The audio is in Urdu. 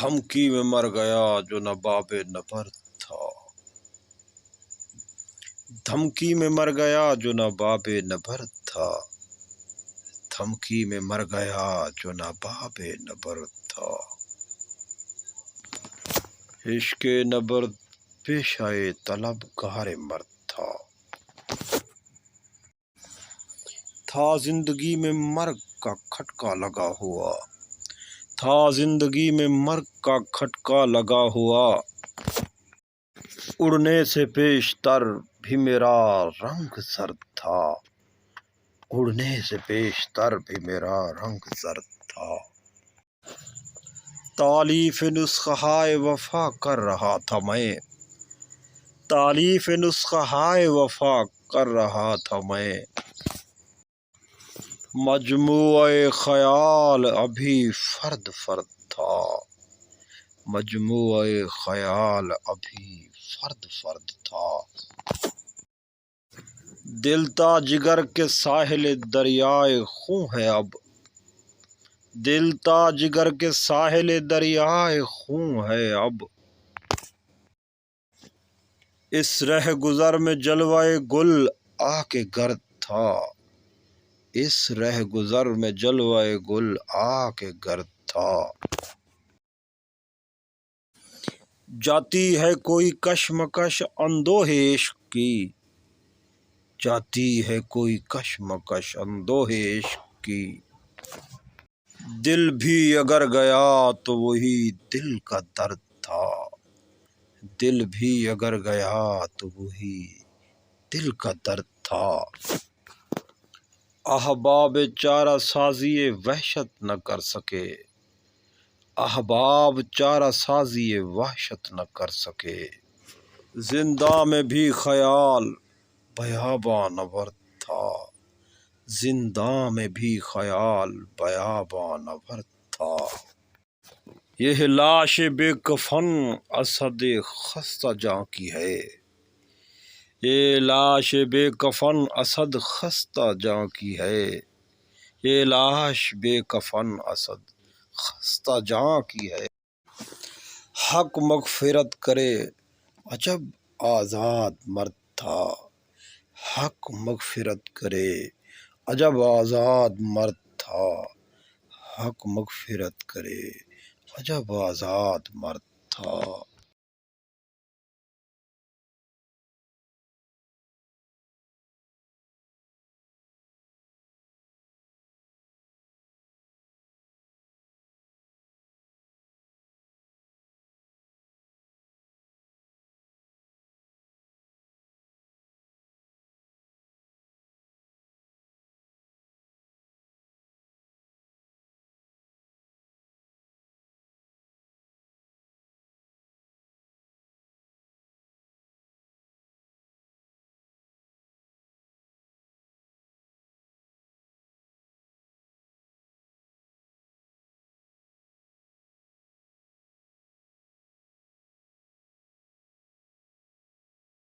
دھمکی میں مر گیا جو نواب نبرد تھا، دھمکی میں مر گیا جو نواب نبرد تھا، دھمکی میں مر گیا جو نواب نبرد تھا۔ عشق نبرد پیشہ طلبگار مرد تھا زندگی میں مرگ کا کھٹکا لگا ہوا، تھا زندگی میں مرگ کا کھٹکا لگا ہوا، اڑنے سے پیشتر بھی میرا رنگ زرد تھا، اڑنے سے پیشتر بھی میرا رنگ زرد تھا۔ تالیف نسخہ ہائے وفا کر رہا تھا میں، تالیف نسخہ ہائے وفا کر رہا تھا میں، مجموعہ خیال ابھی فرد فرد تھا، مجموعہ خیال ابھی فرد فرد تھا۔ دل تا جگر کے ساحل دریائے خوں ہے اب، دل تا جگر کے ساحل دریائے خوں ہے اب، اس رہ گزر میں جلوہ گل آ کے گرد تھا، اس رہ گزر میں جلوہ گل آ کے گرد تھا۔ جاتی ہے کوئی کشمکش اندوہ عشق کی، جاتی ہے کوئی کشمکش اندوہ عشق کی، دل بھی اگر گیا تو وہی دل کا درد تھا، دل بھی اگر گیا تو وہی دل کا درد تھا۔ احباب چارہ سازی وحشت نہ کر سکے، احباب چارہ سازی وحشت نہ کر سکے، زندہ میں بھی خیال بیاباں نورد تھا، زندہ میں بھی خیال بیاباں نورد تھا۔ یہ لاش بے کفن اسد خستہ جاں کی ہے، یہ لاش بے کفن اسد خستہ جاں کی ہے، یہ لاش بے کفن اسد خستہ جاں کی ہے۔ حق مغفرت کرے عجب آزاد مرد تھا، حق مغفرت کرے عجب آزاد مرد تھا، حق مغفرت کرے عجب آزاد مرد تھا۔